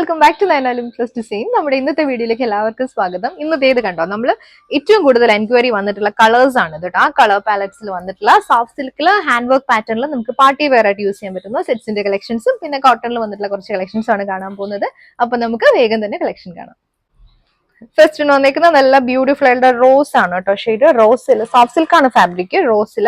Welcome back to നയനാലും plus design. നമ്മുടെ ഇന്നത്തെ വീഡിയോയിലേക്ക് എല്ലാവർക്കും സ്വാഗതം. ഇന്നത്തെ ഇത് കണ്ടോ, നമ്മൾ ഏറ്റവും കൂടുതൽ എൻക്വയറി വന്നിട്ടുള്ള കളേഴ്സ് ആണ് കേട്ടോ. ആ കളർ പാലറ്റ്സിൽ വന്നിട്ടുള്ള സോഫ്റ്റ് സിൽക്കില് ഹാൻഡ് വർക്ക് പാറ്റേണിൽ നമുക്ക് പാർട്ടി വെയർ ആയിട്ട് യൂസ് ചെയ്യാൻ പറ്റുന്ന സെറ്റ്സിന്റെ കളക്ഷൻസും പിന്നെ കോട്ടണിൽ വന്നിട്ടുള്ള കുറച്ച് കളക്ഷൻസ് ആണ് കാണാൻ പോകുന്നത്. അപ്പൊ നമുക്ക് വേഗം തന്നെ കളക്ഷൻ കാണാം. ഫസ്റ്റ് വന്നേക്കുന്ന നല്ല ബ്യൂട്ടിഫുൾ ആയിട്ടുള്ള റോസ് ആണ് കേട്ടോ. ഷെയ്ഡ് റോസിൽ സോഫ്റ്റ് സിൽക്ക് ആണ് ഫാബ്രിക്. റോസിൽ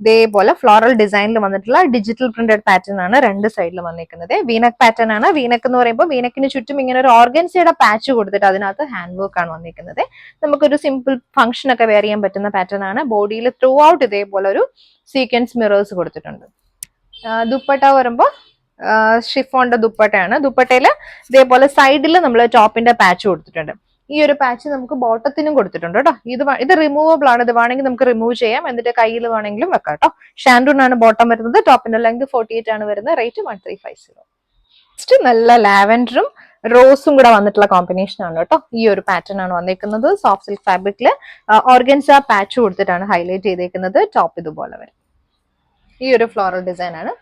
ഇതേപോലെ ഫ്ലോറൽ ഡിസൈനിൽ വന്നിട്ടുള്ള ഡിജിറ്റൽ പ്രിന്റഡ് പാറ്റേൺ ആണ് രണ്ട് സൈഡിൽ വന്നിരിക്കുന്നത്. വീനക്ക് പാറ്റേൺ ആണ്. വീനക്ക് എന്ന് പറയുമ്പോൾ വീനക്കിന് ചുറ്റും ഇങ്ങനെ ഒരു ഓർഗൻസയുടെ പാച്ച് കൊടുത്തിട്ട് അതിനകത്ത് ഹാൻഡ് വർക്ക് ആണ് വന്നിരിക്കുന്നത്. നമുക്കൊരു സിമ്പിൾ ഫംഗ്ഷൻ ഒക്കെ വെയർ ചെയ്യാൻ പറ്റുന്ന പാറ്റേൺ ആണ്. ബോഡിയിൽ ത്രൂ ഔട്ട് ഇതേപോലെ ഒരു സീക്വൻസ് മിറേഴ്സ് കൊടുത്തിട്ടുണ്ട്. ദുപ്പട്ട വരുമ്പോൾ ഷിഫോണിന്റെ ദുപ്പട്ടയാണ്. ദുപ്പട്ടയിൽ ഇതേപോലെ സൈഡിൽ നമ്മൾ ടോപ്പിന്റെ പാച്ച് കൊടുത്തിട്ടുണ്ട്. ഈ ഒരു പാച്ച് നമുക്ക് ബോട്ടത്തിനും കൊടുത്തിട്ടുണ്ട് കേട്ടോ. ഇത് റിമൂവബിൾ ആണ്. ഇത് വേണമെങ്കിൽ നമുക്ക് റിമൂവ് ചെയ്യാം, എന്നിട്ട് കയ്യിൽ വേണമെങ്കിലും വെക്കാം കേട്ടോ. ഷാൻഡൂൺ ആണ് ബോട്ടം വരുന്നത്. ടോപ്പിന്റെ ലെങ്ത് 48 ആണ് വരുന്നത്. റേറ്റ് 1350. നെക്സ്റ്റ് നല്ല ലാവൻഡറും റോസും കൂടെ വന്നിട്ടുള്ള കോമ്പിനേഷൻ ആണ് കേട്ടോ. ഈ ഒരു പാറ്റേൺ ആണ് വന്നിരിക്കുന്നത്. സോഫ്റ്റ് സിൽക്ക് ഫാബ്രിക്കില് ഓർഗൻസ പാച്ച് കൊടുത്തിട്ടാണ് ഹൈലൈറ്റ് ചെയ്തേക്കുന്നത്. ടോപ്പ് ഇതുപോലെ വരും. ഈ ഒരു ഫ്ലോറൽ ഡിസൈൻ ആണ്.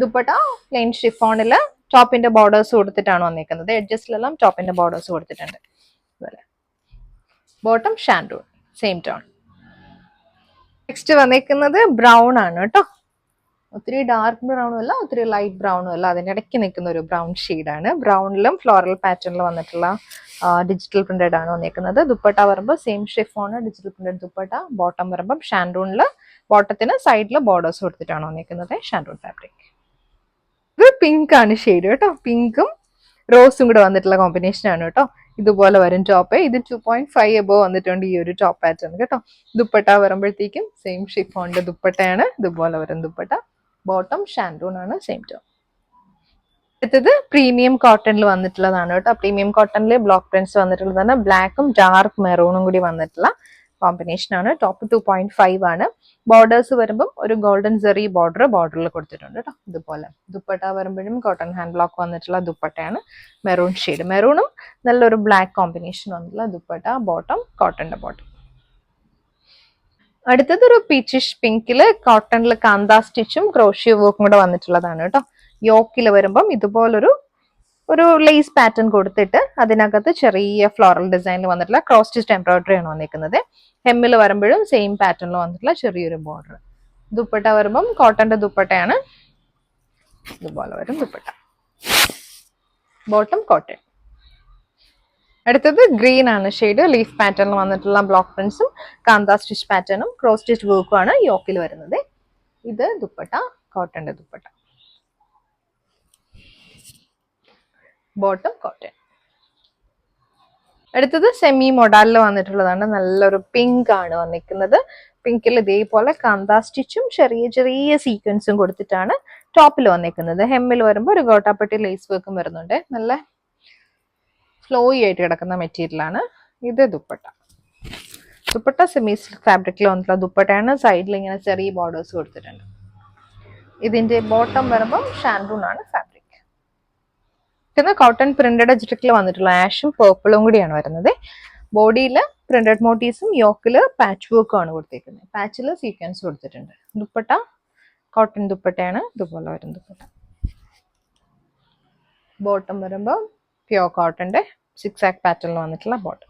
ദുപ്പട്ട പ്ലെയിൻ ഷിഫോണില് ടോപ്പിന്റെ ബോർഡേഴ്സ് കൊടുത്തിട്ടാണ് വന്നിരിക്കുന്നത്. എഡ്ജസ്റ്റിലെല്ലാം ടോപ്പിന്റെ ബോർഡേഴ്സ് കൊടുത്തിട്ടുണ്ട്. Bottom shantoon same tone. Next വന്നിരിക്കുന്നത് ബ്രൗൺ ആണ് കേട്ടോ. ഒത്തിരി ഡാർക്ക് ബ്രൗണും അല്ല, ഒത്തിരി ലൈറ്റ് ബ്രൗണും അല്ല, അതിന്റെ ഇടയ്ക്ക് നിൽക്കുന്ന ഒരു ബ്രൗൺ ഷെയ്ഡാണ്. ബ്രൗണിലും ഫ്ലോറൽ പാറ്റേണിൽ വന്നിട്ടുള്ള ഡിജിറ്റൽ പ്രിന്റഡ് ആണ് വന്നിരിക്കുന്നത്. ദുപ്പട്ട വരുമ്പോൾ same chiffon digital printed dupatta. Bottom വരുമ്പോൾ ഷാൻഡൂണില് ബോട്ടത്തിന് സൈഡിൽ ബോർഡേഴ്സ് കൊടുത്തിട്ടാണ് വന്നിരിക്കുന്നത്. ഷാൻഡൂൺ ഫാബ്രിക്. ഇത് പിങ്ക് ആണ് ഷെയ്ഡ് കേട്ടോ. പിങ്കും റോസും കൂടെ വന്നിട്ടുള്ള കോമ്പിനേഷൻ ആണ് കേട്ടോ. ഇതുപോലെ വരും ടോപ്പ്. ഇത് 2.5 എബോവ് വന്നിട്ടുണ്ട് ഈ ഒരു ടോപ്പ് പാറ്റേൺ കേട്ടോ. ദുപ്പട്ട വരുമ്പോഴത്തേക്കും സെയിം ഷിഫോണിന്റെ ദുപ്പട്ടയാണ്. ഇതുപോലെ വരും ദുപ്പട്ട. ബോട്ടം ഷാൻഡൂൺ ആണ് സെയിം ടോൺ. അടുത്തത് പ്രീമിയം കോട്ടണിൽ വന്നിട്ടുള്ളതാണ് കേട്ടോ. പ്രീമിയം കോട്ടണിൽ ബ്ലോക്ക് പ്രിന്റ്സ് വന്നിട്ടുള്ളതാണ്. ബ്ലാക്കും ഡാർക്ക് മെറൂണും കൂടി വന്നിട്ടുള്ള കോമ്പിനേഷൻ ആണ്. ടോപ്പ് 2.5 ആണ്. ബോർഡേഴ്സ് വരുമ്പോൾ ഒരു ഗോൾഡൻ സെറി ബോർഡറിൽ കൊടുത്തിട്ടുണ്ട് കേട്ടോ. ഇതുപോലെ ദുപ്പട്ട വരുമ്പോഴും കോട്ടൺ ഹാൻഡ് ബ്ലോക്ക് വന്നിട്ടുള്ള ദുപ്പട്ടയാണ്. Maroon shade. മെറൂണും നല്ലൊരു ബ്ലാക്ക് കോമ്പിനേഷൻ വന്നിട്ടുള്ള ദുപ്പട്ട. Bottom കോട്ടന്റെ bottom. അടുത്തത് ഒരു പീച്ചിഷ് പിങ്കില് കോട്ടണിൽ കാന്താ സ്റ്റിച്ചും ക്രോഷ്യോ വർക്കും കൂടെ വന്നിട്ടുള്ളതാണ് കേട്ടോ. യോക്കിൽ വരുമ്പം ഇതുപോലൊരു ലേസ് പാറ്റേൺ കൊടുത്തിട്ട് അതിനകത്ത് ചെറിയ ഫ്ലോറൽ ഡിസൈനിൽ വന്നിട്ടുള്ള ക്രോസ് സ്റ്റിച്ച് എംബ്രോയിഡറി ആണ് വന്നിരിക്കുന്നത്. ഹെമ്മിൽ വരുമ്പോഴും സെയിം പാറ്റേണിൽ വന്നിട്ടുള്ള ചെറിയൊരു ബോർഡർ. ദുപ്പട്ട വരുമ്പം കോട്ടന്റെ ദുപ്പട്ടയാണ്. ഇതുപോലെ വരും ദുപ്പട്ട. Bottom cotton. അടുത്തത് ഗ്രീൻ ആണ് ഷെയ്ഡ്. ലീഫ് പാറ്റേണിൽ വന്നിട്ടുള്ള ബ്ലോക്ക് പ്രിന്റ്സും കാന്താ സ്റ്റിച്ച് പാറ്റേണും ക്രോസ് സ്റ്റിച്ച് വർക്കും ആണ് യോക്കിൽ വരുന്നത്. ഇത് ദുപ്പട്ട കോട്ടന്റെ ദുപ്പട്ട. Bottom cotton. അടുത്തത് സെമി മൊഡാലിൽ വന്നിട്ടുള്ളതാണ്. നല്ലൊരു പിങ്ക് ആണ് വന്നിരിക്കുന്നത്. പിങ്കിൽ ഇതേപോലെ കാന്താ സ്റ്റിച്ചും ചെറിയ ചെറിയ സീക്വൻസും കൊടുത്തിട്ടാണ് ടോപ്പിൽ വന്നിരിക്കുന്നത്. ഹെമ്മിൽ വരുമ്പോൾ ഒരു ഗോട്ടാപ്പട്ടി ലേസ് വർക്കും വരുന്നുണ്ട്. നല്ല ഫ്ലോയി ആയിട്ട് കിടക്കുന്ന മെറ്റീരിയൽ ആണ്. ഇത് ദുപ്പട്ട. ദുപ്പട്ട സെമി സിൽക്ക് ഫാബ്രിക്കിൽ വന്നിട്ടുള്ള ദുപ്പട്ടയാണ്. സൈഡിൽ ഇങ്ങനെ ചെറിയ ബോർഡേഴ്സ് കൊടുത്തിട്ടുണ്ട്. ഇതിന്റെ ബോട്ടം വരുമ്പോൾ ഷാൻഡൂൺ ആണ് ഫാബ്രിക്. കോട്ടൺ പ്രിന്റഡ് അജ്രക്കിൽ വന്നിട്ടുള്ള ആഷും പേർപ്പിളും കൂടിയാണ് വരുന്നത്. ബോഡിയിൽ പ്രിന്റഡ് മോട്ടീവ്സും യോക്കില് പാച്ച് വർക്കും ആണ് കൊടുത്തേക്കുന്നത്. പാച്ചിൽ സീക്വൻസ് കൊടുത്തിട്ടുണ്ട്. ദുപ്പട്ട കോട്ടൺ ദുപ്പട്ടയാണ്. ഇതുപോലെ വരും ദുപ്പട്ട. ബോട്ടം വരുമ്പോൾ പ്യോർ കോട്ടന്റെ 6 പാറ്റേണിൽ വന്നിട്ടുള്ള ബോട്ടം.